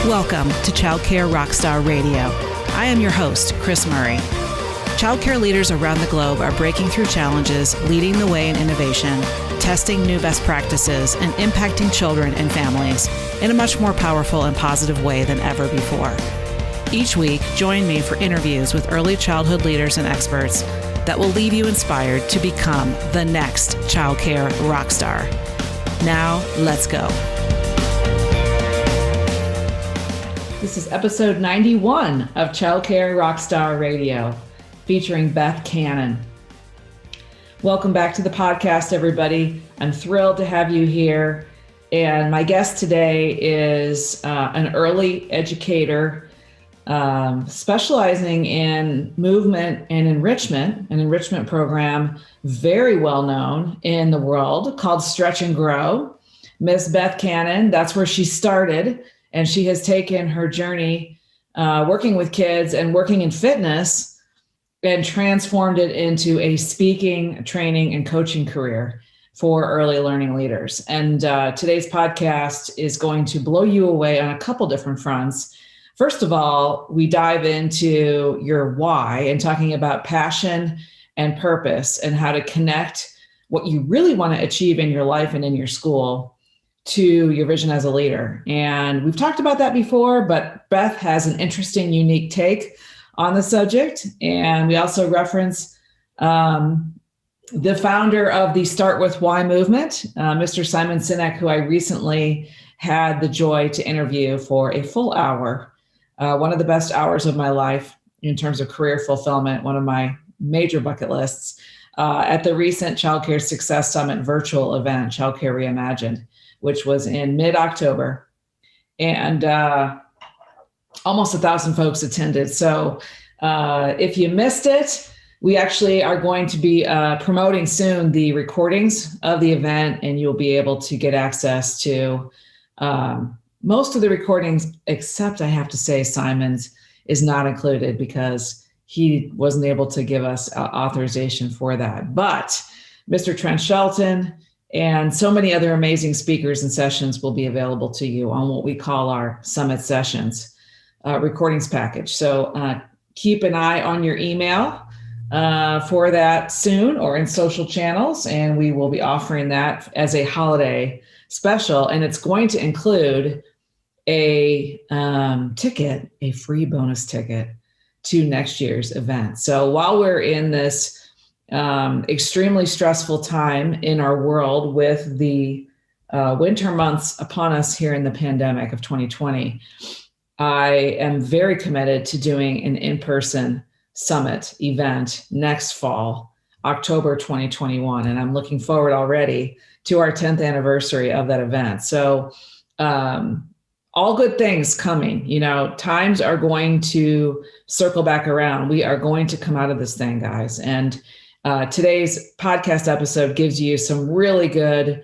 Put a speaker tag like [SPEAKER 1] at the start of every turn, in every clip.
[SPEAKER 1] Welcome to Childcare Rockstar Radio. I am your host, Chris Murray. Childcare leaders around the globe are breaking through challenges, leading the way in innovation, testing new best practices, and impacting children and families in a much more powerful and positive way than ever before. Each week, join me for interviews with early childhood leaders and experts that will leave you inspired to become the next childcare rockstar. Now, let's go. This is episode 91 of Childcare Rockstar Radio, featuring Beth Cannon. Welcome back to the podcast, everybody. I'm thrilled to have you here. And my guest today is an early educator specializing in movement and enrichment, an enrichment program very well known in the world called Stretch and Grow. Miss Beth Cannon, that's where she started. And she has taken her journey working with kids and working in fitness and transformed it into a speaking, training, and coaching career for early learning leaders. And today's podcast is going to blow you away on a couple different fronts. First of all, we dive into your why and talking about passion and purpose and how to connect what you really want to achieve in your life and in your school to your vision as a leader. And we've talked about that before, but Beth has an interesting, unique take on the subject. And we also reference the founder of the Start With Why movement, Mr. Simon Sinek, who I recently had the joy to interview for a full hour, one of the best hours of my life in terms of career fulfillment, one of my major bucket lists, at the recent Childcare Success Summit virtual event, Childcare Reimagined, which was in mid-October, and almost 1,000 folks attended. So if you missed it, we actually are going to be promoting soon the recordings of the event, and you'll be able to get access to most of the recordings, except I have to say Simon's is not included because he wasn't able to give us authorization for that. But Mr. Trent Shelton and so many other amazing speakers and sessions will be available to you on what we call our Summit Sessions recordings package. So keep an eye on your email for that soon or in social channels, and we will be offering that as a holiday special. And it's going to include a ticket, a free bonus ticket to next year's event. So while we're in this extremely stressful time in our world with the winter months upon us here in the pandemic of 2020, I am very committed to doing an in-person summit event next fall, October 2021. And I'm looking forward already to our 10th anniversary of that event. So all good things coming. You know, times are going to circle back around. We are going to come out of this thing, guys. And today's podcast episode gives you some really good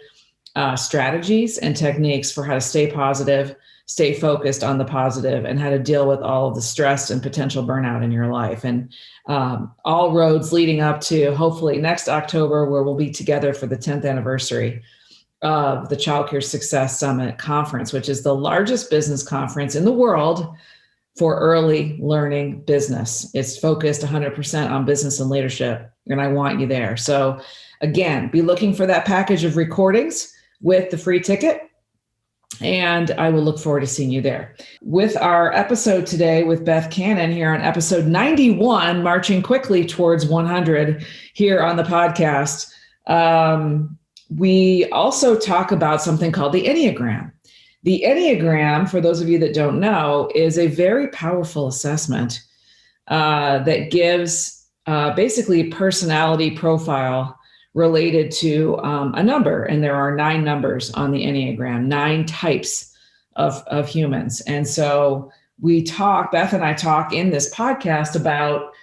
[SPEAKER 1] strategies and techniques for how to stay positive, stay focused on the positive, and how to deal with all of the stress and potential burnout in your life. And all roads leading up to hopefully next October, where we'll be together for the 10th anniversary of the Childcare Success Summit Conference, which is the largest business conference in the world for early learning business. It's focused 100% on business and leadership, and I want you there. So again, be looking for that package of recordings with the free ticket, and I will look forward to seeing you there. With our episode today with Beth Cannon here on episode 91, marching quickly towards 100 here on the podcast, we also talk about something called the Enneagram. The Enneagram, for those of you that don't know, is a very powerful assessment that gives basically a personality profile related to a number. And there are 9 numbers on the Enneagram, 9 types of humans. And so Beth and I talk in this podcast about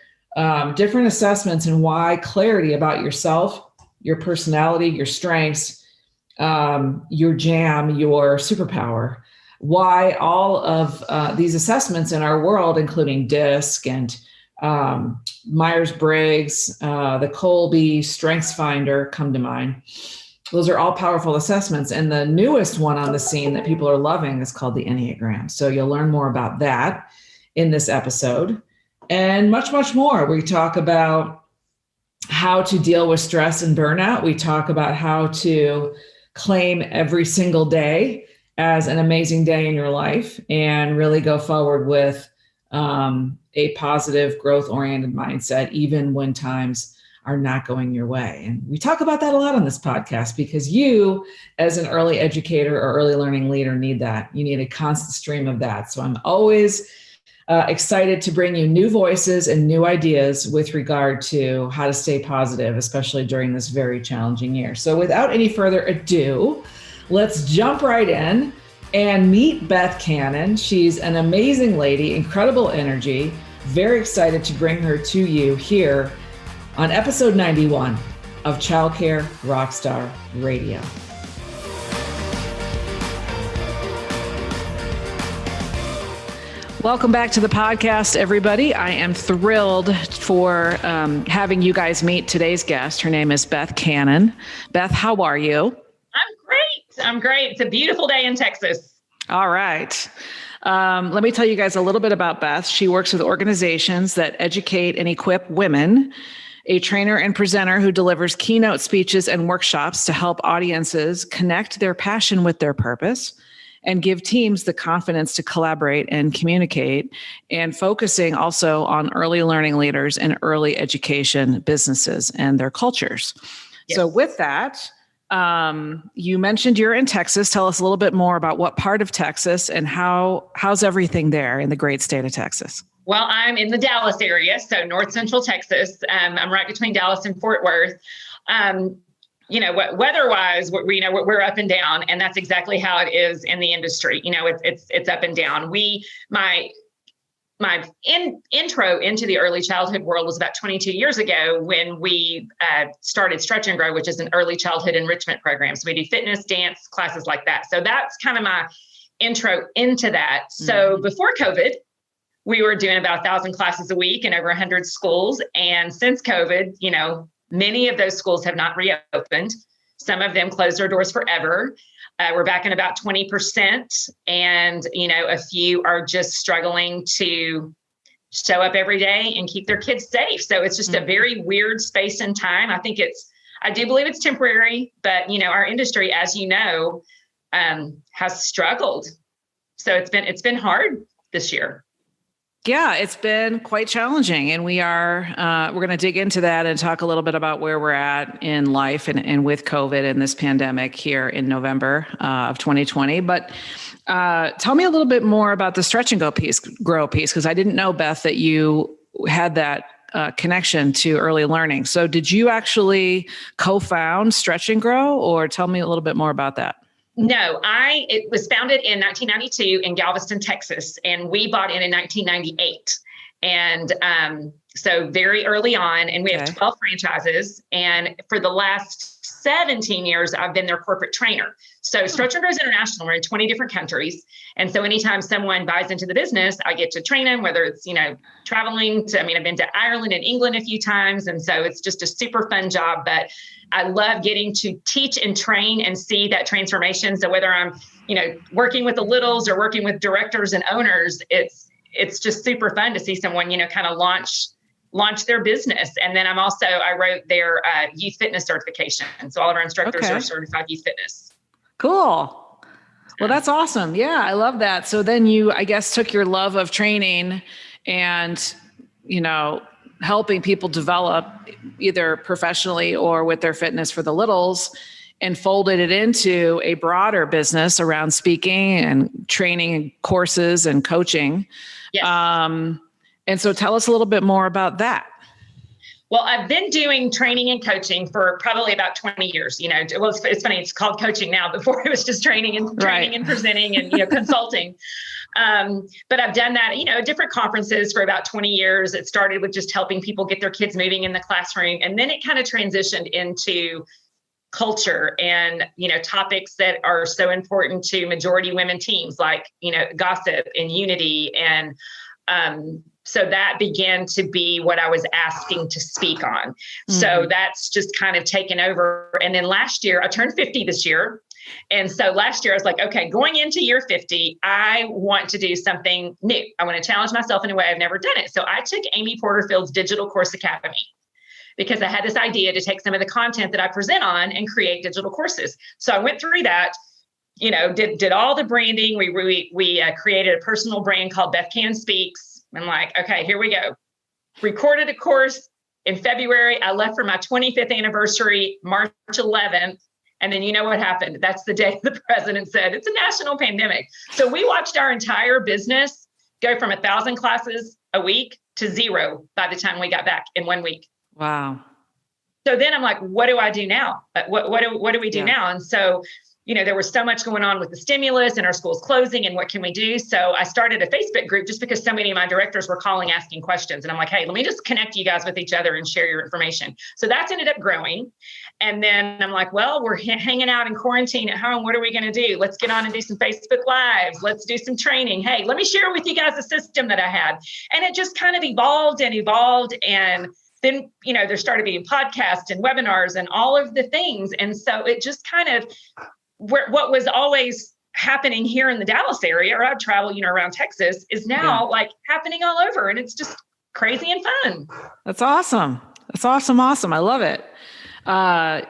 [SPEAKER 1] different assessments and why clarity about yourself, your personality, your strengths, your jam, your superpower, why all of these assessments in our world, including DISC and Myers-Briggs, the Colby StrengthsFinder come to mind, Those are all powerful assessments. And the newest one on the scene that people are loving is called the Enneagram. So you'll learn more about that in this episode and much, much more. We talk about how to deal with stress and burnout. We talk about how to claim every single day as an amazing day in your life and really go forward with a positive, growth-oriented mindset, even when times are not going your way. And we talk about that a lot on this podcast because you, as an early educator or early learning leader, need that. You need a constant stream of that. So I'm always excited to bring you new voices and new ideas with regard to how to stay positive, especially during this very challenging year. So without any further ado, let's jump right in and meet Beth Cannon. She's an amazing lady, incredible energy. Very excited to bring her to you here on episode 91 of Childcare Rockstar Radio. Welcome back to the podcast, everybody. I am thrilled for having you guys meet today's guest. Her name is Beth Cannon. Beth, how are you?
[SPEAKER 2] I'm great. It's a beautiful day in Texas.
[SPEAKER 1] All right. Let me tell you guys a little bit about Beth. She works with organizations that educate and equip women, a trainer and presenter who delivers keynote speeches and workshops to help audiences connect their passion with their purpose and give teams the confidence to collaborate and communicate, and focusing also on early learning leaders and early education businesses and their cultures. Yes. So with that, you mentioned you're in Texas. Tell us a little bit more about what part of Texas and how's everything there in the great state of Texas?
[SPEAKER 2] Well, I'm in the Dallas area, so north central Texas. I'm right between Dallas and Fort Worth. Weather-wise, we're up and down, and that's exactly how it is in the industry. It's up and down. My intro into the early childhood world was about 22 years ago when we started Stretch and Grow, which is an early childhood enrichment program. So we do fitness, dance, classes like that. So that's kind of my intro into that. So before COVID, we were doing about 1,000 classes a week in over 100 schools. And since COVID, many of those schools have not reopened. Some of them closed their doors forever. We're back in about 20%. And, a few are just struggling to show up every day and keep their kids safe. So it's just a very weird space and time. I do believe it's temporary, but, our industry, as you know, has struggled. So it's been hard this year.
[SPEAKER 1] Yeah, it's been quite challenging, and we're going to dig into that and talk a little bit about where we're at in life and with COVID and this pandemic here in November of 2020. But tell me a little bit more about the Stretch and Grow piece, because I didn't know, Beth, that you had that connection to early learning. So did you actually co-found Stretch and Grow, or tell me a little bit more about that?
[SPEAKER 2] No, it was founded in 1992 in Galveston, Texas, and we bought in 1998. And so very early on, and we have 12 franchises. And for the last 17 years, I've been their corporate trainer. So Stretch and Grow is international. We're in 20 different countries. And so anytime someone buys into the business, I get to train them, whether it's, traveling to, I've been to Ireland and England a few times. And so it's just a super fun job, but I love getting to teach and train and see that transformation. So whether I'm, working with the littles or working with directors and owners, it's just super fun to see someone, kind of launch their business. And then I wrote their youth fitness certification. So all of our instructors are certified youth fitness.
[SPEAKER 1] Cool. Well, that's awesome. Yeah, I love that. So then you, I guess, took your love of training and, helping people develop either professionally or with their fitness for the littles, and folded it into a broader business around speaking and training and courses and coaching.
[SPEAKER 2] Yes.
[SPEAKER 1] And so tell us a little bit more about that.
[SPEAKER 2] Well, I've been doing training and coaching for probably about 20 years. It's funny, it's called coaching now. Before it was just training and presenting and, consulting. But I've done that, at different conferences for about 20 years. It started with just helping people get their kids moving in the classroom. And then it kind of transitioned into culture and, topics that are so important to majority women teams, like, gossip and unity and, So that began to be what I was asking to speak on. Mm-hmm. So that's just kind of taken over. And then last year, I turned 50 this year. And so last year I was like, okay, going into year 50, I want to do something new. I want to challenge myself in a way I've never done it. So I took Amy Porterfield's Digital Course Academy because I had this idea to take some of the content that I present on and create digital courses. So I went through that, did all the branding. We created a personal brand called Beth Speaks. I'm like, okay, here we go. Recorded a course in February. I left for my 25th anniversary, March 11th. And then you know what happened? That's the day the president said it's a national pandemic. So we watched our entire business go from 1,000 classes a week to 0 by the time we got back in 1 week.
[SPEAKER 1] Wow.
[SPEAKER 2] So then I'm like, what do I do now? What do we do now? And so, there was so much going on with the stimulus and our schools closing and what can we do? So I started a Facebook group just because so many of my directors were calling, asking questions. And I'm like, hey, let me just connect you guys with each other and share your information. So that's ended up growing. And then I'm like, well, we're hanging out in quarantine at home. What are we going to do? Let's get on and do some Facebook Lives. Let's do some training. Hey, let me share with you guys a system that I had. And it just kind of evolved. And then, there started being podcasts and webinars and all of the things. And so it just kind of, what was always happening here in the Dallas area, or I'd travel, around Texas, is now like happening all over. And it's just crazy and fun.
[SPEAKER 1] That's awesome. That's awesome. Awesome. I love it.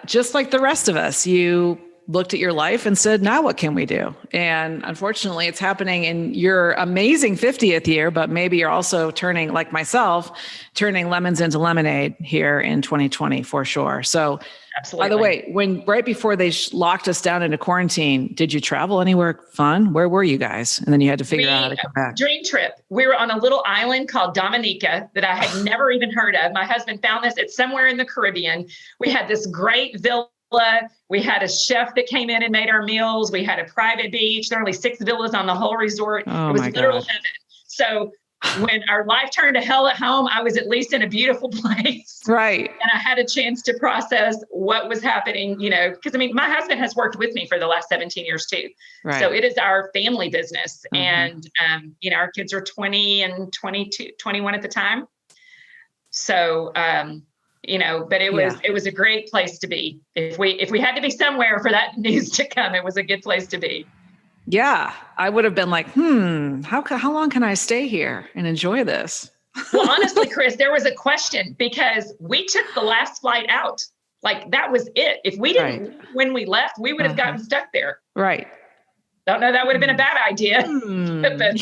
[SPEAKER 1] Just like the rest of us, you looked at your life and said, now what can we do? And unfortunately, it's happening in your amazing 50th year, but maybe you're also turning, like myself, turning lemons into lemonade here in 2020 for sure. So
[SPEAKER 2] absolutely.
[SPEAKER 1] By the way, right before they locked us down into quarantine, did you travel anywhere fun? Where were you guys? And then you had to figure out how to come back.
[SPEAKER 2] Dream trip. We were on a little island called Dominica that I had never even heard of. My husband found this. It's somewhere in the Caribbean. We had this great villa. We had a chef that came in and made our meals. We had a private beach. There were only 6 villas on the whole resort.
[SPEAKER 1] Oh,
[SPEAKER 2] it was literal
[SPEAKER 1] God.
[SPEAKER 2] heaven. So when our life turned to hell at home, I was at least in a beautiful place.
[SPEAKER 1] Right.
[SPEAKER 2] And I had a chance to process what was happening, because my husband has worked with me for the last 17 years too. Right. So it is our family business. Mm-hmm. And, our kids are 20 and 22, 21 at the time. So, but it was a great place to be. If we had to be somewhere for that news to come, it was a good place to be.
[SPEAKER 1] Yeah, I would have been like, how long can I stay here and enjoy this?
[SPEAKER 2] Well, honestly, Chris, there was a question because we took the last flight out. Like that was it. If we didn't, when we left, we would have gotten stuck there.
[SPEAKER 1] Right.
[SPEAKER 2] Don't know. That would have been a bad idea. But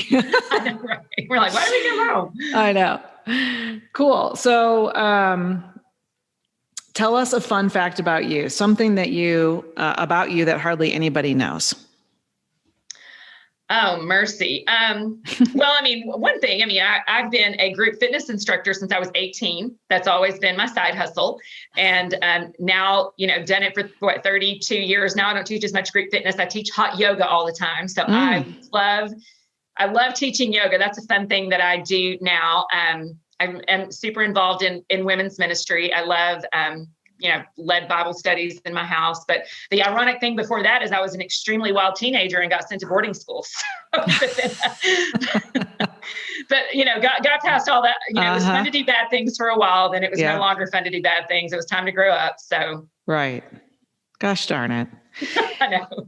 [SPEAKER 2] I know, right? We're like, why did we go home?
[SPEAKER 1] I know. Cool. So, tell us a fun fact about you, something that about you that hardly anybody knows.
[SPEAKER 2] Oh, mercy. Well, one thing, I've been a group fitness instructor since I was 18. That's always been my side hustle. And now, done it for 32 years. Now I don't teach as much group fitness. I teach hot yoga all the time. So I love teaching yoga. That's a fun thing that I do now. I'm super involved in women's ministry. I love, led Bible studies in my house. But the ironic thing before that is I was an extremely wild teenager and got sent to boarding school. But got past all that. It was fun to do bad things for a while. Then it was no longer fun to do bad things. It was time to grow up. So
[SPEAKER 1] right. Gosh darn it.
[SPEAKER 2] I know.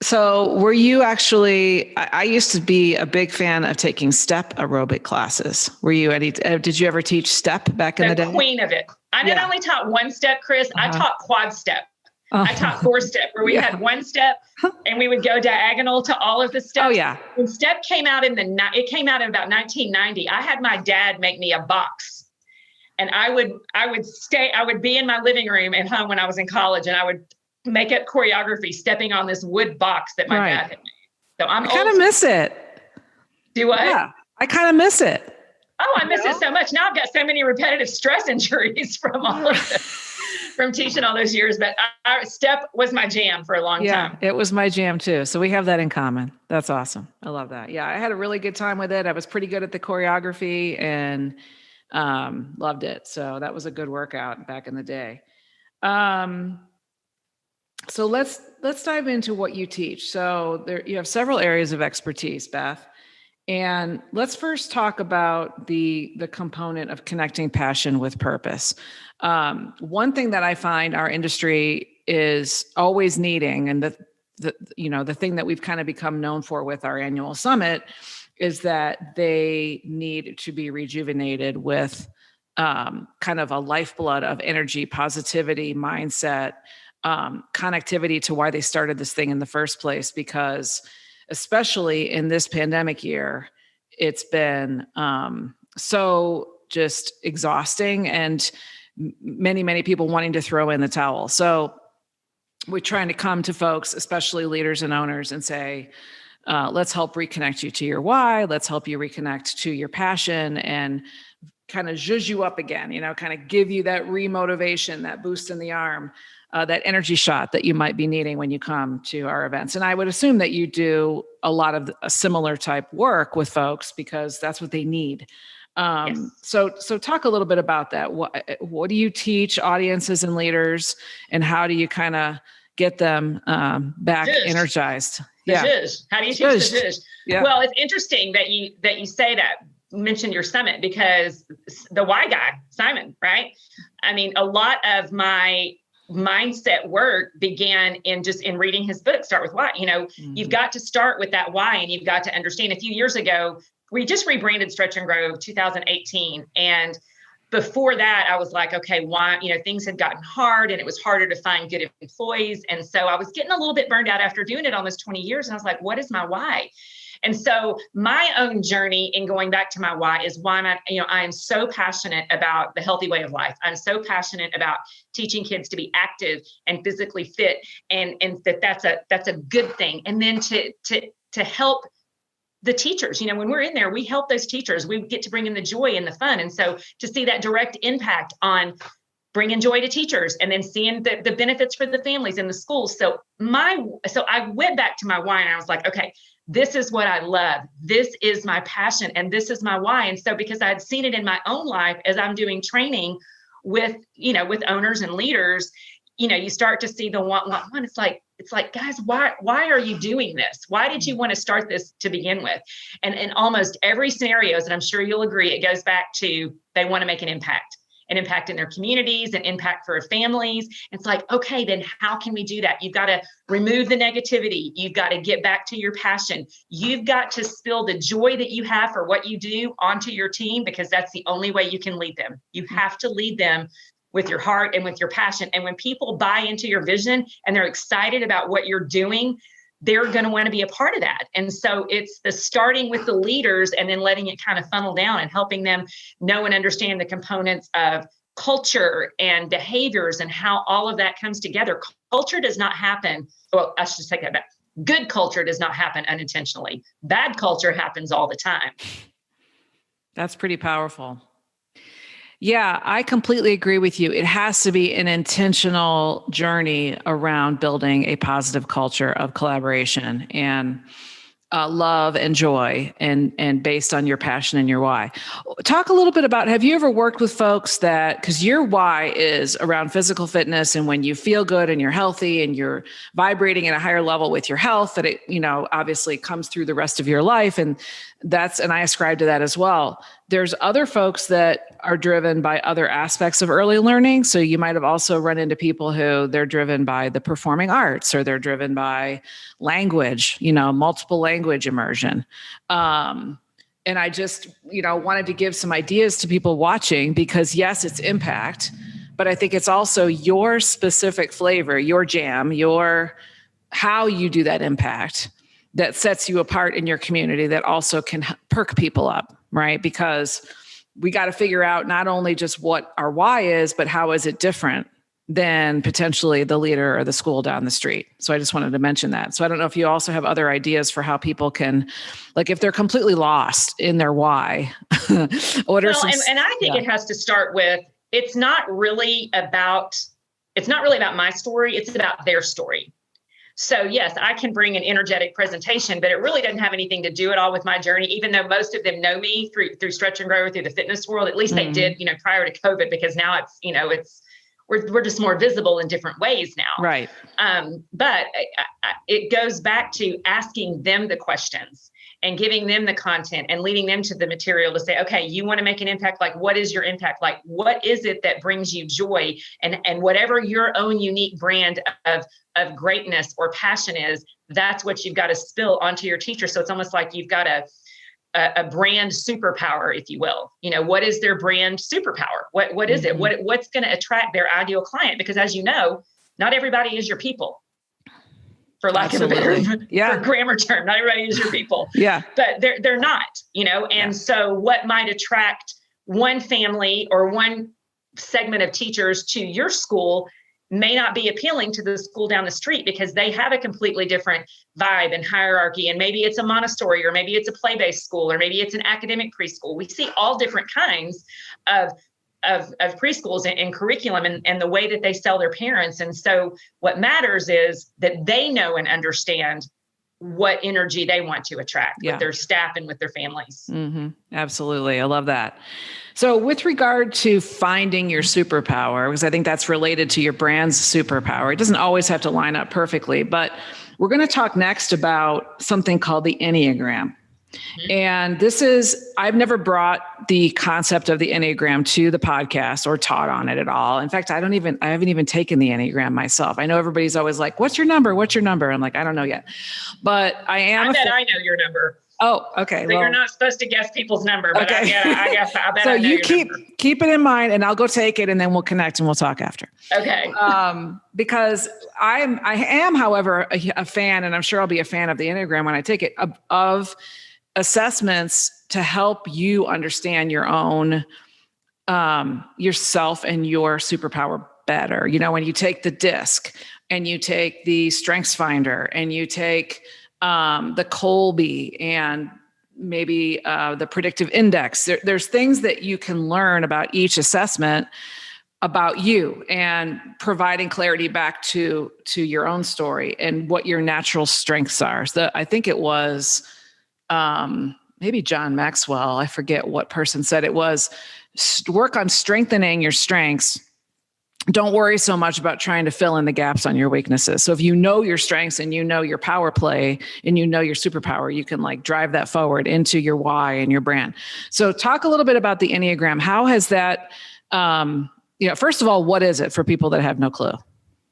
[SPEAKER 1] So were you actually, I used to be a big fan of taking step aerobic classes. Were you did you ever teach step back in the day?
[SPEAKER 2] The queen of it. I not only taught one step, Chris, I taught quad step. I taught 4 step where we had 1 step and we would go diagonal to all of the steps.
[SPEAKER 1] Oh yeah.
[SPEAKER 2] When step came out in about 1990, I had my dad make me a box. And I would be in my living room at home when I was in college and I would make up choreography stepping on this wood box that my dad had made. So I
[SPEAKER 1] kind of miss it.
[SPEAKER 2] Do what?
[SPEAKER 1] Yeah, I kind of miss it.
[SPEAKER 2] Oh, I miss it so much. Now I've got so many repetitive stress injuries from all of this, from teaching all those years. But step was my jam for a long time.
[SPEAKER 1] It was my jam too. So we have that in common. That's awesome. I love that. Yeah, I had a really good time with it. I was pretty good at the choreography and loved it. So that was a good workout back in the day. So let's dive into what you teach. So you have several areas of expertise, Beth. And let's first talk about the component of connecting passion with purpose. One thing that I find our industry is always needing, and the thing that we've kind of become known for with our annual summit, is that they need to be rejuvenated with kind of a lifeblood of energy, positivity, mindset, connectivity to why they started this thing in the first place. Because especially in this pandemic year, it's been so just exhausting, and many people wanting to throw in the towel. So we're trying to come to folks, especially leaders and owners, and say, let's help reconnect you to your why. Let's help you reconnect to your passion and kind of zhuzh you up again, kind of give you that remotivation, that boost in the arm, that energy shot that you might be needing when you come to our events. And I would assume that you do a lot of a similar type work with folks because that's what they need.
[SPEAKER 2] Yes.
[SPEAKER 1] So talk a little bit about that. What do you teach audiences and leaders, and how do you kind of get them back energized?
[SPEAKER 2] Zhuzh. How do you teach the zhuzh? Yeah. Well, it's interesting that you say that. Mention your summit, because the why guy, Simon, right? I mean, a lot of my mindset work began in reading his book, Start With Why. You've got to start with that why, and you've got to understand. A few years ago, we just rebranded Stretch and Grow 2018. And before that, I was like, okay, why, things had gotten hard and it was harder to find good employees. And so I was getting a little bit burned out after doing it almost 20 years. And I was like, what is my why? And so my own journey in going back to my why is why I am so passionate about the healthy way of life. I'm so passionate about teaching kids to be active and physically fit, and that's a good thing. And then to help the teachers, when we're in there, we help those teachers. We get to bring in the joy and the fun. And so to see that direct impact on bringing joy to teachers, and then seeing the benefits for the families and the schools. So I went back to my why, and I was like, okay, this is what I love. This is my passion, and this is my why. And so because I had seen it in my own life as I'm doing training with owners and leaders, you start to see the one. It's like, guys, why are you doing this? Why did you want to start this to begin with? And in almost every scenario, and I'm sure you'll agree, it goes back to they want to make an impact in their communities, an impact for families. It's like, okay, then how can we do that? You've got to remove the negativity. You've got to get back to your passion. You've got to spill the joy that you have for what you do onto your team, because that's the only way you can lead them. You have to lead them with your heart and with your passion. And when people buy into your vision and they're excited about what you're doing, they're going to want to be a part of that. And so it's the starting with the leaders and then letting it kind of funnel down and helping them know and understand the components of culture and behaviors and how all of that comes together. Culture does not happen. Well, I should take that back. Good culture does not happen unintentionally. Bad culture happens all the time.
[SPEAKER 1] That's pretty powerful. Yeah, I completely agree with you. It has to be an intentional journey around building a positive culture of collaboration and love and joy, and based on your passion and your why. Talk a little bit about, have you ever worked with folks that, because your why is around physical fitness, and when you feel good and you're healthy and you're vibrating at a higher level with your health, that it, obviously comes through the rest of your life. And I ascribe to that as well. There's other folks that are driven by other aspects of early learning. So you might have also run into people who they're driven by the performing arts, or they're driven by language, multiple language immersion. And I just, wanted to give some ideas to people watching, because yes, it's impact, but I think it's also your specific flavor, your jam, how you do that impact that sets you apart in your community, that also can perk people up, right? Because we got to figure out not only just what our why is, but how is it different than potentially the leader or the school down the street. So I just wanted to mention that. So I don't know if you also have other ideas for how people can, like, if they're completely lost in their why. And
[SPEAKER 2] I think it has to start with, it's not really about my story. It's about their story. So yes, I can bring an energetic presentation, but it really doesn't have anything to do at all with my journey, even though most of them know me through Stretch and Grow, through the fitness world. At least they did, prior to COVID, because now we're just more visible in different ways now.
[SPEAKER 1] Right.
[SPEAKER 2] But it goes back to asking them the questions and giving them the content and leading them to the material to say, okay, you want to make an impact. Like, what is your impact? Like, what is it that brings you joy? And whatever your own unique brand of greatness or passion is, that's what you've got to spill onto your teacher. So it's almost like you've got a brand superpower, if you will. What is their brand superpower? What is it? What's going to attract their ideal client? Because as you know, not everybody is your people. For lack of a better grammar term, not everybody is your people. But they're not, and so what might attract one family or one segment of teachers to your school may not be appealing to the school down the street because they have a completely different vibe and hierarchy. And maybe it's a Montessori, or maybe it's a play-based school, or maybe it's an academic preschool. We see all different kinds of preschools and curriculum and the way that they sell their parents. And so what matters is that they know and understand what energy they want to attract with their staff and with their families.
[SPEAKER 1] Absolutely. I love that. So with regard to finding your superpower, because I think that's related to your brand's superpower, it doesn't always have to line up perfectly, but we're going to talk next about something called the Enneagram. And I've never brought the concept of the Enneagram to the podcast or taught on it at all. In fact, I haven't even taken the Enneagram myself. I know everybody's always like, what's your number? What's your number? I'm like, I don't know yet, but I bet
[SPEAKER 2] I know your number.
[SPEAKER 1] Oh, okay.
[SPEAKER 2] So you're not supposed to guess people's number, but okay. I guess I bet.
[SPEAKER 1] So
[SPEAKER 2] I know
[SPEAKER 1] you keep it in mind, and I'll go take it, and then we'll connect and we'll talk after.
[SPEAKER 2] Okay.
[SPEAKER 1] Because I am, however, a fan, and I'm sure I'll be a fan of the Enneagram when I take it, of assessments to help you understand your own yourself and your superpower better. When you take the DISC and you take the Strengths Finder and you take the Colby and maybe the predictive index, there's things that you can learn about each assessment about you and providing clarity back to your own story and what your natural strengths are. So I think it was maybe John Maxwell, I forget what person said it was, work on strengthening your strengths. Don't worry so much about trying to fill in the gaps on your weaknesses. So if you know your strengths and you know your power play and you know your superpower, you can drive that forward into your why and your brand. So talk a little bit about the Enneagram. How has that, first of all, what is it for people that have no clue?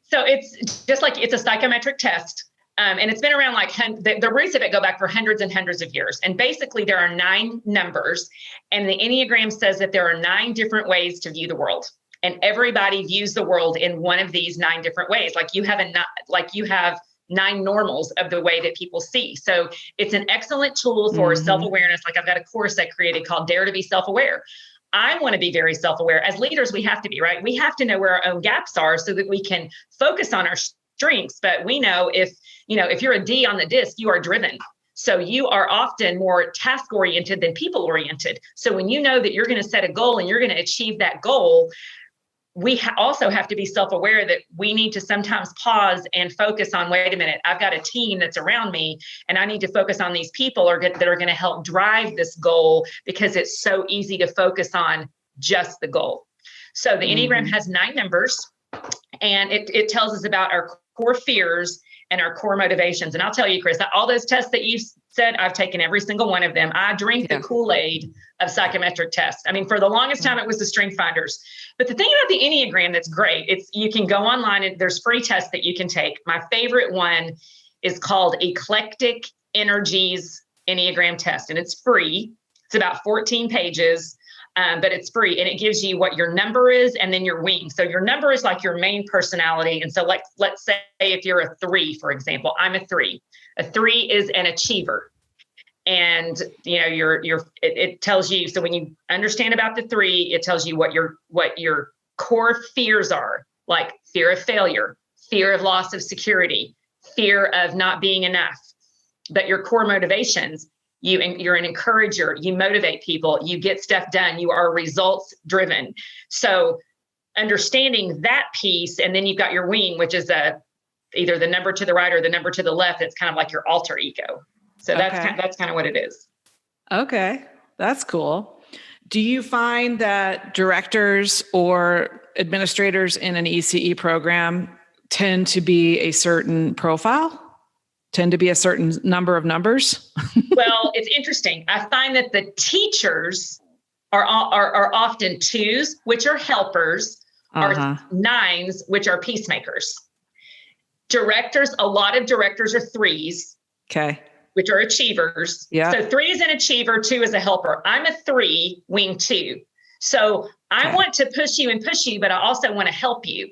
[SPEAKER 2] So it's just it's a psychometric test. And it's been around the roots of it go back for hundreds and hundreds of years. And basically there are 9 numbers, and the Enneagram says that there are 9 different ways to view the world. And everybody views the world in one of these 9 different ways. You have 9 normals of the way that people see. So it's an excellent tool for self-awareness. I've got a course I created called Dare to be Self-Aware. I want to be very self-aware. As leaders, we have to be, right? We have to know where our own gaps are so that we can focus on our strengths. But we know if you're a D on the DISC, you are driven. So you are often more task-oriented than people-oriented. So when you know that you're going to set a goal and you're going to achieve that goal, we also have to be self-aware that we need to sometimes pause and focus on, wait a minute, I've got a team that's around me and I need to focus on these people that are going to help drive this goal, because it's so easy to focus on just the goal. So the Enneagram has 9 numbers, and it tells us about our core fears and our core motivations. And I'll tell you, Chris, all those tests that you said, I've taken every single one of them. I drink the Kool-Aid of psychometric tests. I mean, for the longest time, it was the Strength Finders. But the thing about the Enneagram that's great, you can go online and there's free tests that you can take. My favorite one is called Eclectic Energies Enneagram Test, and it's free. It's about 14 pages. But it's free, and it gives you what your number is and then your wing. So your number is your main personality. And so let's say if you're a 3, for example, I'm a 3. A 3 is an achiever. And it tells you, so when you understand about the 3, it tells you what your core fears are, like fear of failure, fear of loss of security, fear of not being enough. But your core motivations, you're an encourager, you motivate people, you get stuff done, you are results driven. So understanding that piece, and then you've got your wing, which is either the number to the right or the number to the left. It's kind of like your alter ego. So that's kind of what it is.
[SPEAKER 1] Okay. That's cool. Do you find that directors or administrators in an ECE program tend to be a certain profile? Tend to be a certain number of numbers?
[SPEAKER 2] Well, it's interesting. I find that the teachers are often twos, which are helpers, are nines, which are peacemakers. Directors, a lot of directors are threes.
[SPEAKER 1] Okay.
[SPEAKER 2] Which are achievers.
[SPEAKER 1] Yeah.
[SPEAKER 2] So 3 is an achiever, 2 is a helper. I'm a 3, wing 2. So I want to push you, but I also want to help you.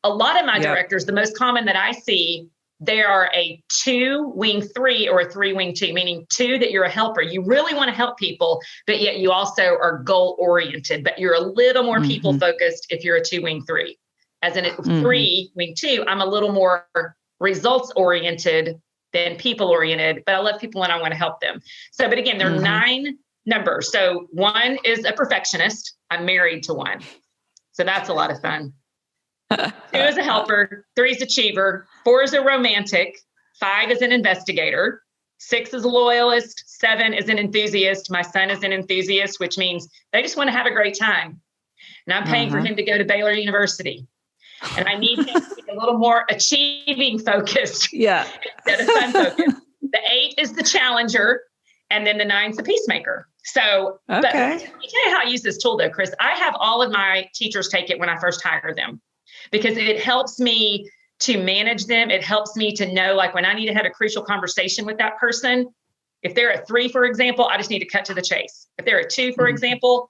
[SPEAKER 2] A lot of my directors, the most common that I see, they are a 2, wing 3, or a 3, wing 2, meaning 2, that you're a helper. You really want to help people, but yet you also are goal oriented, but you're a little more people focused if you're a 2, wing 3. As in a 3, wing 2, I'm a little more results oriented than people oriented, but I love people and I want to help them. So, but again, there are 9 numbers. So 1 is a perfectionist. I'm married to 1. So that's a lot of fun. 2 is a helper. 3 is achiever. 4 is a romantic. 5 is an investigator. 6 is a loyalist. 7 is an enthusiast. My son is an enthusiast, which means they just want to have a great time. And I'm paying for him to go to Baylor University. And I need him to be a little more achieving focused instead of fun focused. The 8 is the challenger, and then the 9 is the peacemaker. So, but let me tell you how I use this tool though, Chris. I have all of my teachers take it when I first hire them, because it helps me to manage them. It helps me to know, like, when I need to have a crucial conversation with that person. If they're a 3, for example, I just need to cut to the chase. If they're a 2, for example,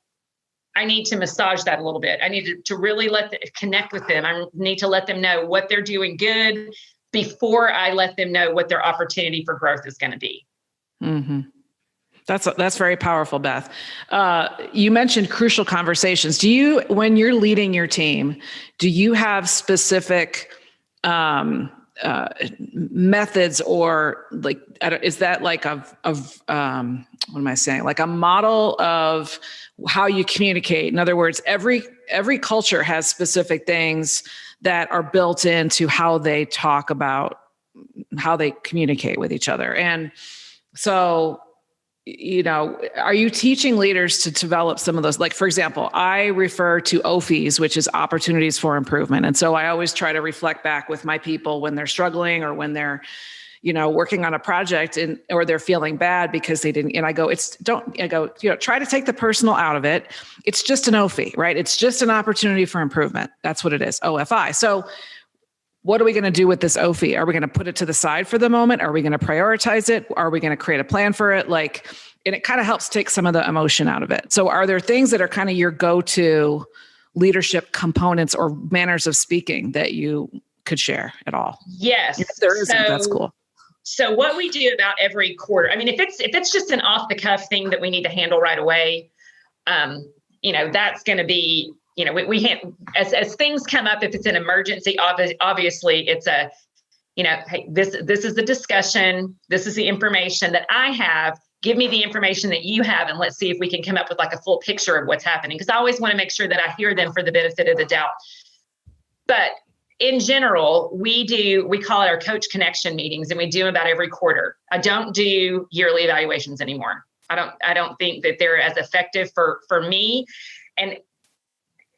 [SPEAKER 2] I need to massage that a little bit. I need to really connect with them. I need to let them know what they're doing good before I let them know what their opportunity for growth is going to be.
[SPEAKER 1] That's very powerful, Beth. You mentioned crucial conversations. Do you, when you're leading your team, do you have specific methods, or like, is that like what am I saying? Like a model of how you communicate? In other words, every culture has specific things that are built into how they talk about how they communicate with each other. And so, are you teaching leaders to develop some of those? Like, for example, I refer to OFIs, which is opportunities for improvement. And so I always try to reflect back with my people when they're struggling, or when they're, working on a project or they're feeling bad because they didn't, and I go, try to take the personal out of it. It's just an OFI, right? It's just an opportunity for improvement. That's what it is. OFI. So what are we going to do with this OFI? Are we going to put it to the side for the moment? Are we going to prioritize it? Are we going to create a plan for it? And it kind of helps take some of the emotion out of it. So are there things that are kind of your go-to leadership components or manners of speaking that you could share at all?
[SPEAKER 2] Yes.
[SPEAKER 1] If there isn't, that's cool.
[SPEAKER 2] So what we do about every quarter, I mean, if it's just an off the cuff thing that we need to handle right away, that's going to be, we as things come up, if it's an emergency, obviously it's a, hey, this is the discussion. This is the information that I have. Give me the information that you have, and let's see if we can come up with like a full picture of what's happening. Because I always want to make sure that I hear them for the benefit of the doubt. But in general, we call it our coach connection meetings, and we do them about every quarter. I don't do yearly evaluations anymore. I don't think that they're as effective for me. And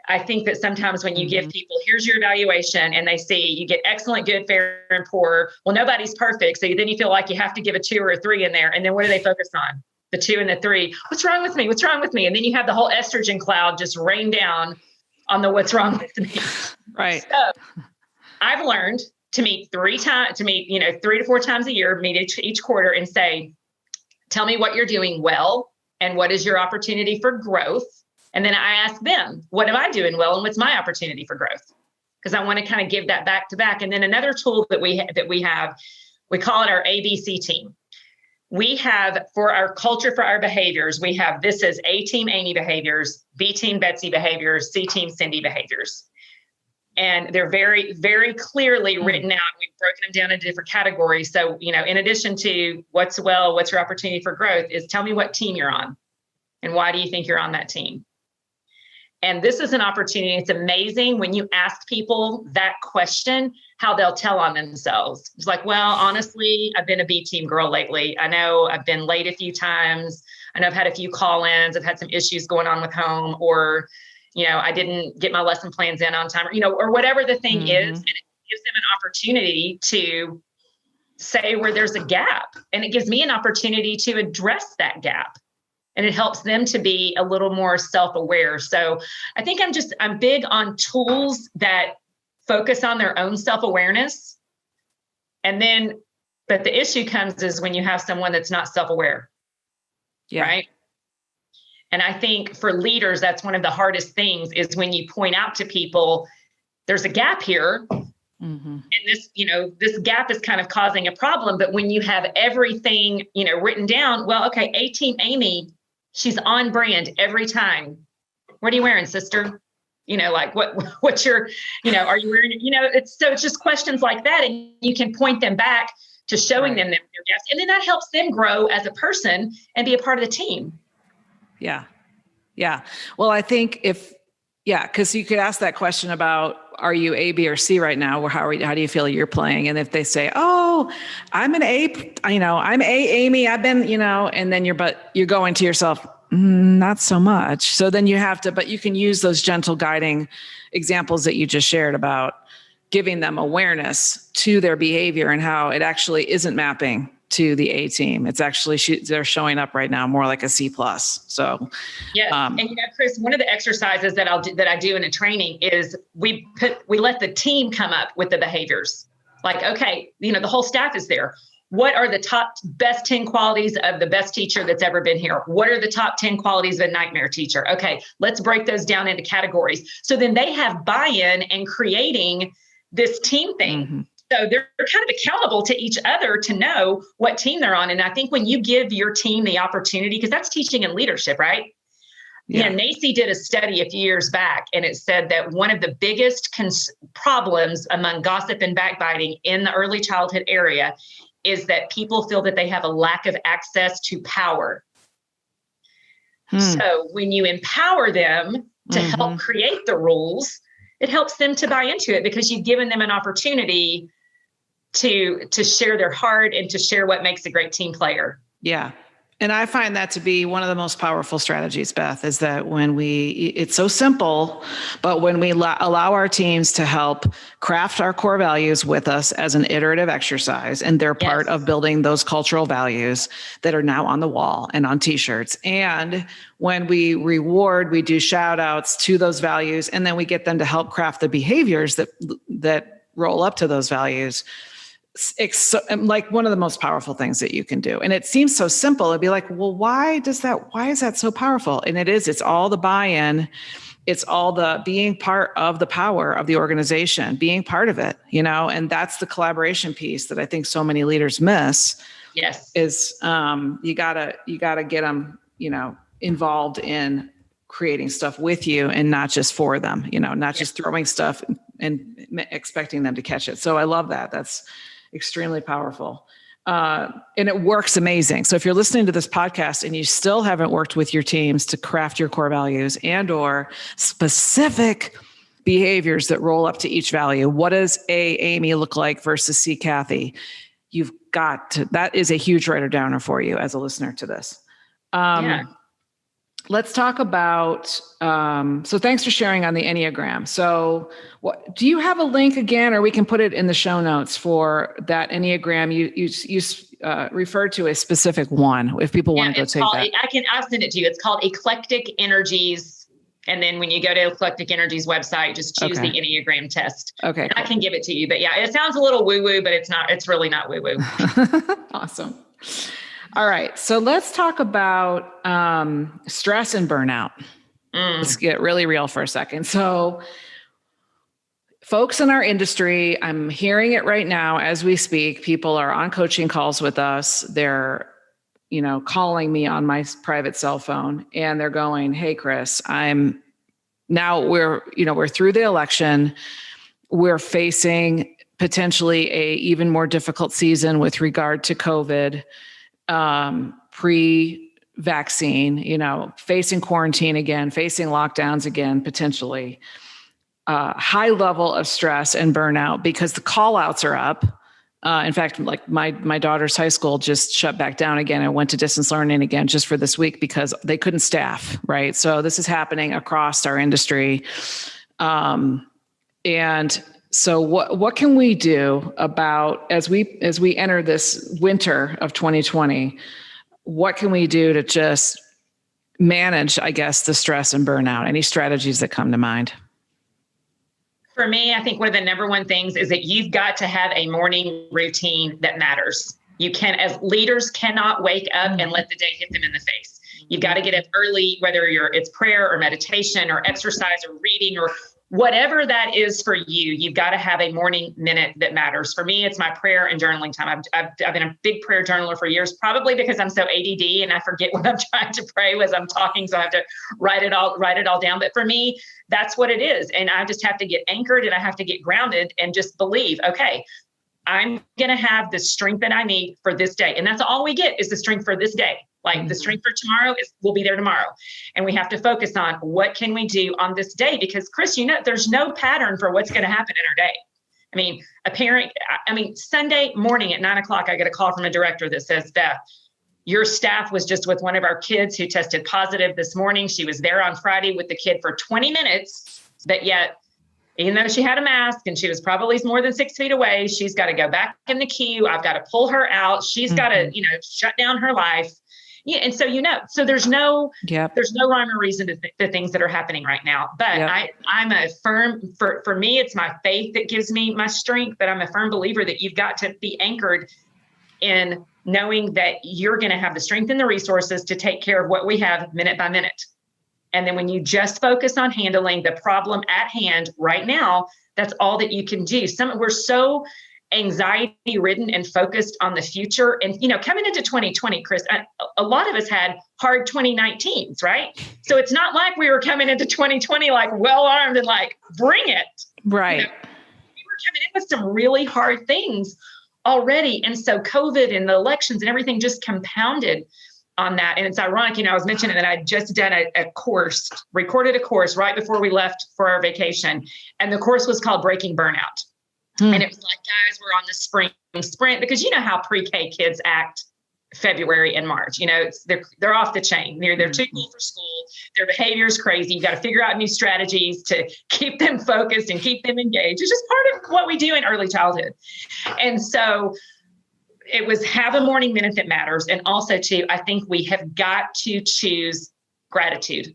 [SPEAKER 2] I think that sometimes when you give people, here's your evaluation, and they see you get excellent, good, fair, and poor. Well, nobody's perfect. So then you feel like you have to give a 2 or a 3 in there. And then what do they focus on? The 2 and the 3. What's wrong with me? What's wrong with me? And then you have the whole estrogen cloud just rain down on the what's wrong with me.
[SPEAKER 1] Right.
[SPEAKER 2] So I've learned to meet 3 to 4 times a year, meet each quarter, and say, tell me what you're doing well and what is your opportunity for growth. And then I ask them, what am I doing well and what's my opportunity for growth? Because I want to kind of give that back to back. And then another tool that we have, we call it our ABC team. We have, for our culture, for our behaviors, we have, this is A team Amy behaviors, B team Betsy behaviors, C team Cindy behaviors. And they're very, very clearly written out. We've broken them down into different categories. So, in addition to what's your opportunity for growth, is tell me what team you're on and why do you think you're on that team? And this is an opportunity. It's amazing when you ask people that question, how they'll tell on themselves. It's like, well, honestly, I've been a B team girl lately. I know I've been late a few times. I know I've had a few call-ins. I've had some issues going on with home, or, I didn't get my lesson plans in on time, or whatever the thing is. And it gives them an opportunity to say where there's a gap, and it gives me an opportunity to address that gap. And it helps them to be a little more self-aware. So I think I'm big on tools that focus on their own self-awareness. And then, but the issue comes is when you have someone that's not self-aware. Yeah. Right. And I think for leaders, that's one of the hardest things is when you point out to people, there's a gap here. Mm-hmm. And this gap is kind of causing a problem. But when you have everything, written down, well, okay, A-Team Amy, she's on brand every time. What are you wearing, sister? What's your, are you wearing, it's just questions like that. And you can point them back to showing them their gaps. And then that helps them grow as a person and be a part of the team.
[SPEAKER 1] Yeah. Yeah. Well, I think because you could ask that question about, are you A, B, or C right now? Or how do you feel you're playing? And if they say, oh, I'm an A, I'm A, Amy, I've been, and then you're going to yourself, not so much. So then you have to, but you can use those gentle guiding examples that you just shared about giving them awareness to their behavior and how it actually isn't mapping to the A team. It's actually, they're showing up right now more like a C+. So,
[SPEAKER 2] yeah. And Chris, one of the exercises that I do in a training is we let the team come up with the behaviors. Like, okay, the whole staff is there. What are the top best 10 qualities of the best teacher that's ever been here? What are the top 10 qualities of a nightmare teacher? Okay, let's break those down into categories. So then they have buy-in and creating this team thing. Mm-hmm. So they're kind of accountable to each other to know what team they're on. And I think when you give your team the opportunity, because that's teaching and leadership, right? Yeah. NACI did a study a few years back, and it said that one of the biggest problems among gossip and backbiting in the early childhood area is that people feel that they have a lack of access to power. So when you empower them to help create the rules, it helps them to buy into it because you've given them an opportunity to share their heart and to share what makes a great team player.
[SPEAKER 1] Yeah. And I find that to be one of the most powerful strategies, Beth, is that it's so simple, but when we allow our teams to help craft our core values with us as an iterative exercise, and they're part of building those cultural values that are now on the wall and on t-shirts. And when we we do shout outs to those values, and then we get them to help craft the behaviors that roll up to those values. It's like one of the most powerful things that you can do. And it seems so simple. It'd be like, well, why is that so powerful? And it's all the buy-in. It's all the being part of the power of the organization, being part of it, and that's the collaboration piece that I think so many leaders miss.
[SPEAKER 2] Yes.
[SPEAKER 1] Is you gotta get them, involved in creating stuff with you and not just for them, not just throwing stuff and expecting them to catch it. So I love that. That's extremely powerful. And it works amazing. So if you're listening to this podcast and you still haven't worked with your teams to craft your core values and or specific behaviors that roll up to each value, what does A, Amy look like versus C, Kathy? You've got to, that is a huge writer downer for you as a listener to this. Let's talk about, so thanks for sharing on the Enneagram. So do you have a link again, or we can put it in the show notes for that Enneagram? You referred to a specific one if people want to go take that.
[SPEAKER 2] I'll send it to you. It's called Eclectic Energies. And then when you go to Eclectic Energies website, just choose the Enneagram test. Okay. And I can give it to you, but yeah, it sounds a little woo-woo, but it's really not woo-woo.
[SPEAKER 1] Awesome. All right. So let's talk about stress and burnout. Let's get really real for a second. So folks in our industry, I'm hearing it right now as we speak. People are on coaching calls with us. They're, calling me on my private cell phone and they're going, "Hey, Chris, we're through the election. We're facing potentially a even more difficult season with regard to COVID. Pre-vaccine, facing quarantine again, facing lockdowns again, potentially, high level of stress and burnout because the call outs are up. In fact, like my daughter's high school just shut back down again and went to distance learning again just for this week because they couldn't staff, right? So this is happening across our industry. And So what can we do about, as we enter this winter of 2020, what can we do to just manage, I guess, the stress and burnout? Any strategies that come to mind?
[SPEAKER 2] For me, I think one of the number one things is that you've got to have a morning routine that matters. You can, as leaders, cannot wake up and let the day hit them in the face. You've got to get up early, whether it's prayer or meditation or exercise or reading or whatever that is for you. You've got to have a morning minute that matters. For me, it's my prayer and journaling time. I've been a big prayer journaler for years, probably because I'm so ADD and I forget what I'm trying to pray as I'm talking. So I have to write it all down. But for me, that's what it is. And I just have to get anchored and I have to get grounded and just believe, okay, I'm going to have the strength that I need for this day. And that's all we get is the strength for this day. Like the strength for tomorrow will be there tomorrow. And we have to focus on what can we do on this day? Because Chris, there's no pattern for what's going to happen in our day. Sunday morning at 9:00, I get a call from a director that says, Beth, your staff was just with one of our kids who tested positive this morning. She was there on Friday with the kid for 20 minutes, but yet, even though she had a mask and she was probably more than 6 feet away, she's got to go back in the queue. I've got to pull her out. She's got to, shut down her life. Yeah. And so there's no rhyme or reason to the things that are happening right now. But I'm a firm, for me, it's my faith that gives me my strength, but I'm a firm believer that you've got to be anchored in knowing that you're going to have the strength and the resources to take care of what we have minute by minute. And then when you just focus on handling the problem at hand right now, that's all that you can do. We're so anxiety ridden and focused on the future. And, coming into 2020, Chris, a lot of us had hard 2019s, right? So it's not like we were coming into 2020, like well-armed and like, bring it.
[SPEAKER 1] Right.
[SPEAKER 2] We were coming in with some really hard things already. And so COVID and the elections and everything just compounded on that. And it's ironic, I was mentioning that I'd just done recorded a course right before we left for our vacation. And the course was called Breaking Burnout. And it was like, guys, we're on the spring sprint, because you know how pre-K kids act February and March. They're off the chain. They're too cool for school. Their behavior is crazy. You got to figure out new strategies to keep them focused and keep them engaged. It's just part of what we do in early childhood. And so it was have a morning minute that matters. And also too, I think we have got to choose gratitude.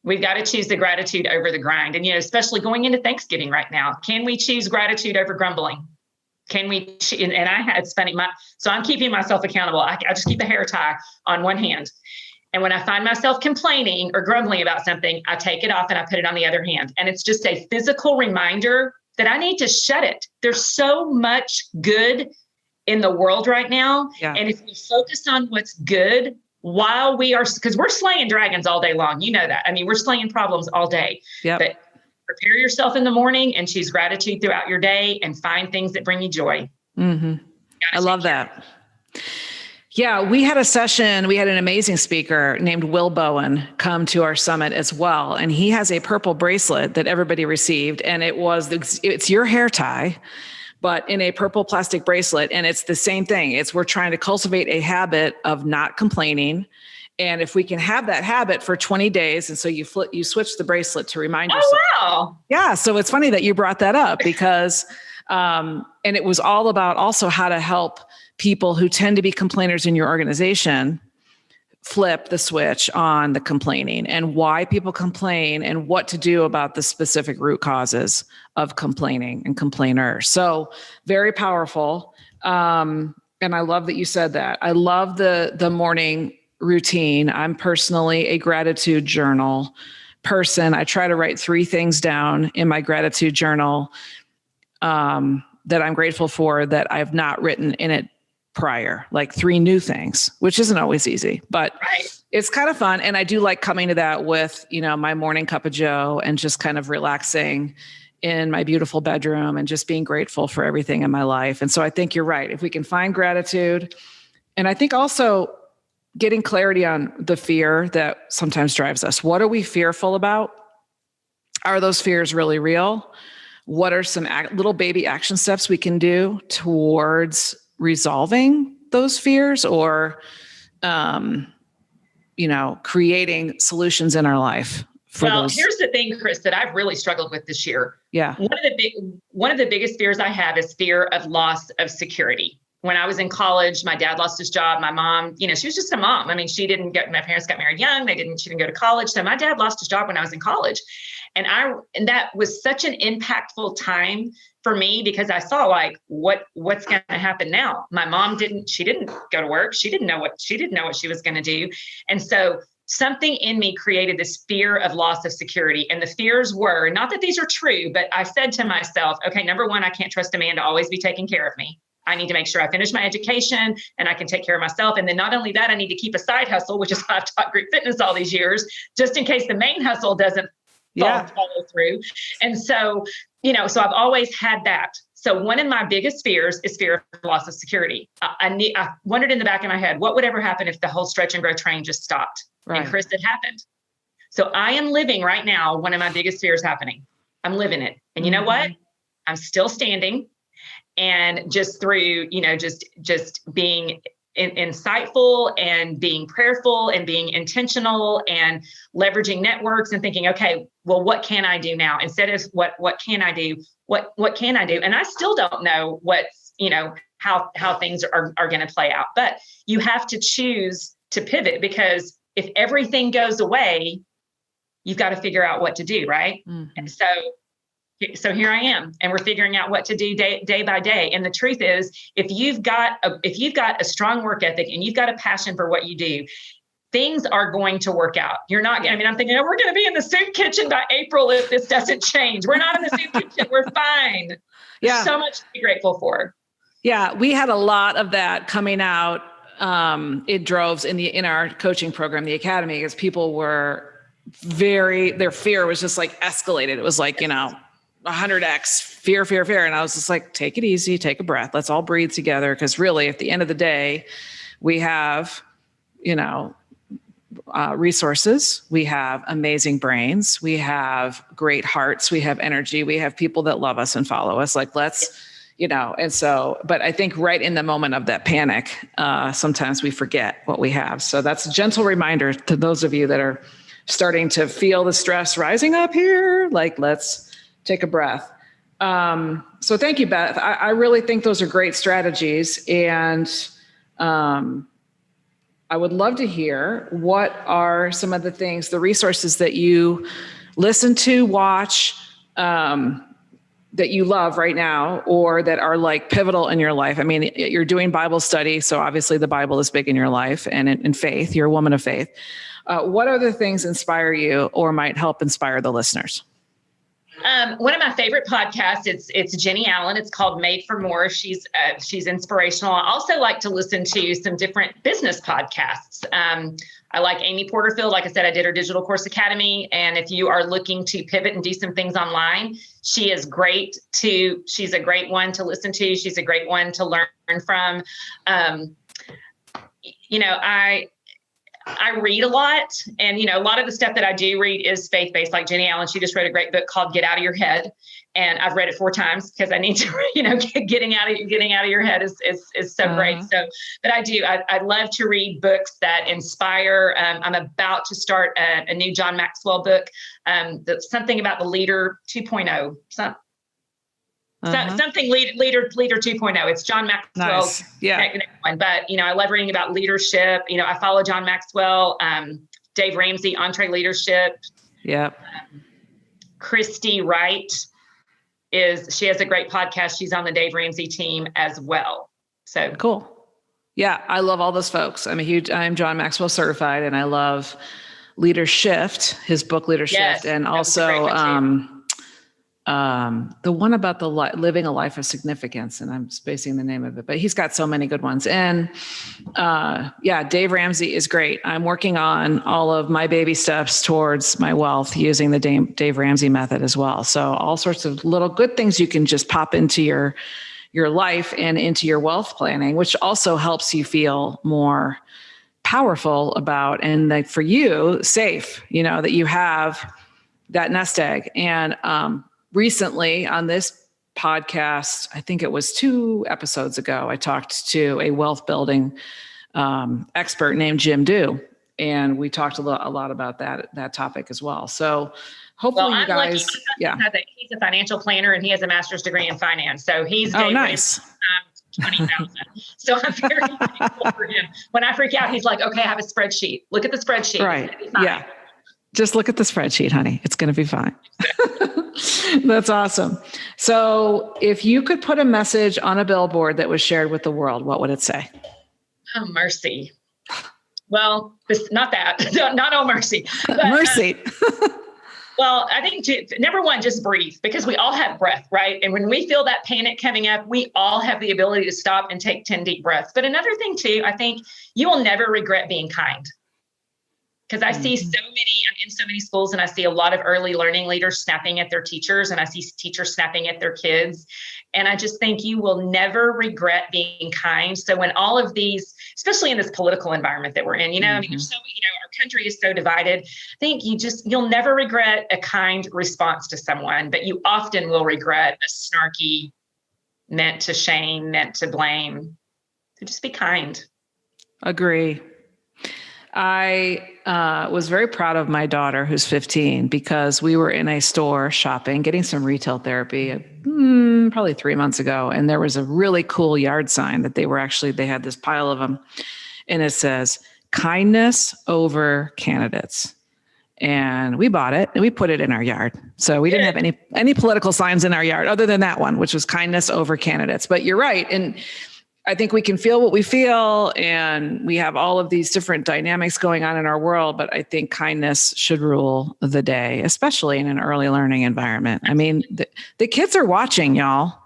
[SPEAKER 2] We've got to choose the gratitude over the grind. And, especially going into Thanksgiving right now, can we choose gratitude over grumbling? Can we? And I had spending so I'm keeping myself accountable. I just keep a hair tie on one hand. And when I find myself complaining or grumbling about something, I take it off and I put it on the other hand. And it's just a physical reminder that I need to shut it. There's so much good in the world right now. Yeah. And if we focus on what's good, because we're slaying dragons all day long. You know that. We're slaying problems all day. Yep. But prepare yourself in the morning and choose gratitude throughout your day and find things that bring you joy.
[SPEAKER 1] Mm-hmm. I love that. Yeah, we had a session. We had an amazing speaker named Will Bowen come to our summit as well. And he has a purple bracelet that everybody received. And it's your hair tie, but in a purple plastic bracelet. And it's the same thing. We're trying to cultivate a habit of not complaining. And if we can have that habit for 20 days, and so you switch the bracelet to remind yourself.
[SPEAKER 2] Oh, wow.
[SPEAKER 1] Yeah. So it's funny that you brought that up because, and it was all about also how to help people who tend to be complainers in your organization flip the switch on the complaining and why people complain and what to do about the specific root causes of complaining and complainers. So very powerful. And I love that you said that. I love the morning routine. I'm personally a gratitude journal person. I try to write 3 things down in my gratitude journal that I'm grateful for that I've not written in it prior, like 3 new things, which isn't always easy, but it's kind of fun. And I do like coming to that with, my morning cup of joe and just kind of relaxing in my beautiful bedroom and just being grateful for everything in my life. And so I think you're right. If we can find gratitude, and I think also getting clarity on the fear that sometimes drives us. What are we fearful about? Are those fears really real? What are some little baby action steps we can do towards resolving those fears or, creating solutions in our life
[SPEAKER 2] Well, here's the thing, Chris, that I've really struggled with this year.
[SPEAKER 1] Yeah.
[SPEAKER 2] One of the biggest fears I have is fear of loss of security. When I was in college, my dad lost his job. My mom, she was just a mom. I mean, my parents got married young. she didn't go to college. So my dad lost his job when I was in college. And that was such an impactful time for me because I saw what's going to happen now. My mom didn't go to work. She didn't know what she was going to do. And so something in me created this fear of loss of security. And the fears were, not that these are true, but I said to myself, okay, number one, I can't trust a man to always be taking care of me. I need to make sure I finish my education and I can take care of myself. And then not only that, I need to keep a side hustle, which is why I've taught group fitness all these years, just in case the main hustle doesn't follow through. And so, so I've always had that. So one of my biggest fears is fear of loss of security. I wondered in the back of my head, what would ever happen if the whole Stretch and Grow train just stopped? Right. And Chris, it happened. So I am living right now, one of my biggest fears happening. I'm living it. And you know what? I'm still standing. And just through, just being insightful and being prayerful and being intentional and leveraging networks and thinking, okay, well, what can I do now? Instead of what can I do? What can I do? And I still don't know what's, how things are going to play out, but you have to choose to pivot because if everything goes away, you've got to figure out what to do. Right. Mm-hmm. And so here I am, and we're figuring out what to do day by day. And the truth is, if you've got a strong work ethic and you've got a passion for what you do, things are going to work out. You're not. I mean, I'm thinking, we're going to be in the soup kitchen by April if this doesn't change. We're not in the soup kitchen. We're fine. Yeah. There's so much to be grateful for.
[SPEAKER 1] Yeah, we had a lot of that coming out in droves in our coaching program, the academy, because people were their fear was just like escalated. It was like 100x fear. And I was just like, take it easy, take a breath. Let's all breathe together. Cause really at the end of the day, we have, resources, we have amazing brains, we have great hearts, we have energy, we have people that love us and follow us. Like, and so, but I think right in the moment of that panic, sometimes we forget what we have. So that's a gentle reminder to those of you that are starting to feel the stress rising up here. Like, let's take a breath. So thank you, Beth. I really think those are great strategies. And I would love to hear what are some of the things, the resources that you listen to, watch, that you love right now, or that are like pivotal in your life. I mean, you're doing Bible study. So obviously the Bible is big in your life and in faith, you're a woman of faith. What other things inspire you or might help inspire the listeners?
[SPEAKER 2] One of my favorite podcasts, it's Jenny Allen. It's called Made for More. She's inspirational. I also like to listen to some different business podcasts. I like Amy Porterfield. Like I said, I did her Digital Course Academy. And if you are looking to pivot and do some things online, she's a great one to listen to. She's a great one to learn from. I read a lot, and, a lot of the stuff that I do read is faith-based, like Jenny Allen. She just wrote a great book called Get Out of Your Head. And I've read it 4 times because I need to, getting out of your head is so great. So, but I love to read books that inspire. I'm about to start a new John Maxwell book. That's something about the leader 2.0. Something leader 2.0. It's John Maxwell's next one. But, I love reading about leadership. I follow John Maxwell, Dave Ramsey, Entree Leadership. Yeah. Christy Wright she has a great podcast. She's on the Dave Ramsey team as well. So
[SPEAKER 1] cool. Yeah. I love all those folks. I'm John Maxwell certified, and I love Leadership, his book Leadership. Yes, and also, the one about the living a life of significance, and I'm spacing the name of it, but he's got so many good ones. And Dave Ramsey is great. I'm working on all of my baby steps towards my wealth using the Dave Ramsey method as well. So all sorts of little good things you can just pop into your life and into your wealth planning, which also helps you feel more powerful about, and like for you, safe, that you have that nest egg. And, recently on this podcast, I think it was 2 episodes ago, I talked to a wealth building expert named Jim Dew. And we talked a lot about that topic as well. So hopefully you guys,
[SPEAKER 2] he's a financial planner and he has a master's degree in finance. So he's
[SPEAKER 1] nice.
[SPEAKER 2] 20,000. So I'm very thankful for him. When I freak out, he's like, okay, I have a spreadsheet. Look at the spreadsheet.
[SPEAKER 1] Right. Yeah. Just look at the spreadsheet, honey. It's going to be fine. That's awesome. So if you could put a message on a billboard that was shared with the world, what would it say?
[SPEAKER 2] Oh, mercy. Well, not that, not oh mercy. But,
[SPEAKER 1] mercy.
[SPEAKER 2] Well, I think number one, just breathe, because we all have breath, right? And when we feel that panic coming up, we all have the ability to stop and take 10 deep breaths. But another thing too, I think you will never regret being kind. Because I see I'm in so many schools and I see a lot of early learning leaders snapping at their teachers and I see teachers snapping at their kids. And I just think you will never regret being kind. So when all of these, especially in this political environment that we're in, I mean, there's so, our country is so divided. I think you'll never regret a kind response to someone, but you often will regret a snarky, meant to shame, meant to blame. So just be kind.
[SPEAKER 1] Agree. I was very proud of my daughter who's 15 because we were in a store shopping, getting some retail therapy probably 3 months ago. And there was a really cool yard sign that they had this pile of them. And it says, kindness over candidates. And we bought it and we put it in our yard. So we didn't have any political signs in our yard other than that one, which was kindness over candidates. But you're right. And I think we can feel what we feel and we have all of these different dynamics going on in our world, but I think kindness should rule the day, especially in an early learning environment. I mean, the kids are watching, y'all.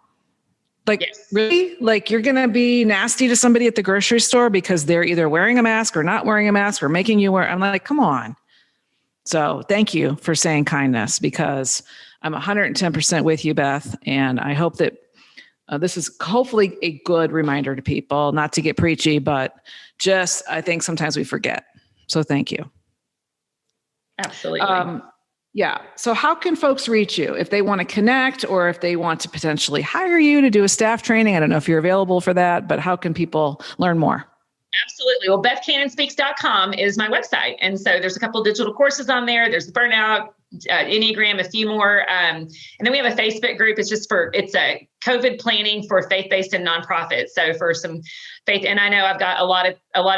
[SPEAKER 1] Really? Like you're going to be nasty to somebody at the grocery store because they're either wearing a mask or not wearing a mask or making you wear. I'm like, come on. So thank you for saying kindness because I'm 110% with you, Beth. And I hope that this is hopefully a good reminder to people, not to get preachy, but just, I think sometimes we forget. So thank you.
[SPEAKER 2] Absolutely.
[SPEAKER 1] Yeah. So how can folks reach you if they want to connect or if they want to potentially hire you to do a staff training? I don't know if you're available for that, but how can people learn more?
[SPEAKER 2] Absolutely. Well, BethCannonspeaks.com is my website. And so there's a couple of digital courses on there. There's Burnout, Enneagram, a few more. And then we have a Facebook group. It's a COVID planning for faith-based and nonprofits. So for some faith, and I know I've got a lot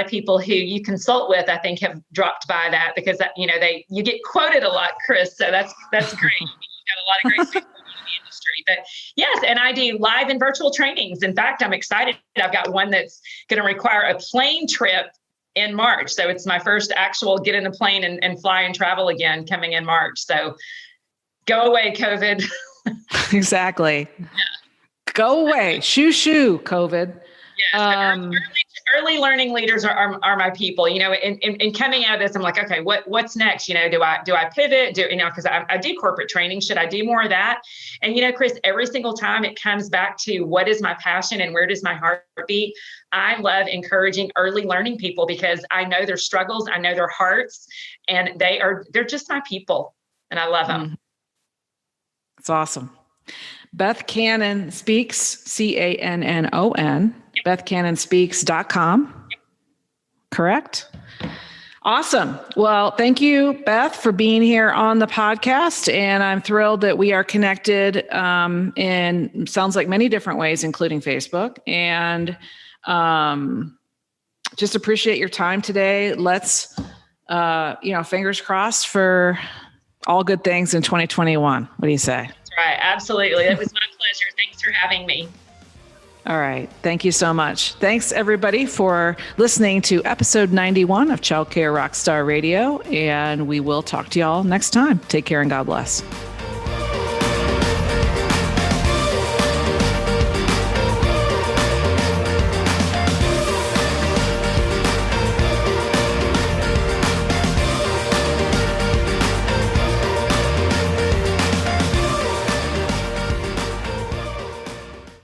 [SPEAKER 2] of people who you consult with, I think have dropped by that because you get quoted a lot, Chris. So that's great. You've got a lot of great people in the industry. But yes, and I do live and virtual trainings. In fact, I'm excited. I've got one that's going to require a plane trip in March. So it's my first actual get in a plane and fly and travel again coming in March. So go away, COVID.
[SPEAKER 1] Exactly. Yeah. Go away. Shoo, COVID.
[SPEAKER 2] Yes. Early learning leaders are my people, and coming out of this, I'm like, okay, what's next? Do I pivot? Because I do corporate training. Should I do more of that? And, Chris, every single time it comes back to what is my passion and where does my heart beat? I love encouraging early learning people because I know their struggles. I know their hearts, and they're just my people, and I love them.
[SPEAKER 1] That's awesome. Beth Cannon Speaks, Cannon, BethCannonspeaks.com. Correct? Awesome. Well, thank you, Beth, for being here on the podcast. And I'm thrilled that we are connected in sounds like many different ways, including Facebook. And just appreciate your time today. Let's, fingers crossed for all good things in 2021. What do you say?
[SPEAKER 2] Right. Absolutely. It was my pleasure. Thanks for having me.
[SPEAKER 1] All right. Thank you so much. Thanks, everybody, for listening to episode 91 of Childcare Rockstar Radio. And we will talk to y'all next time. Take care and God bless.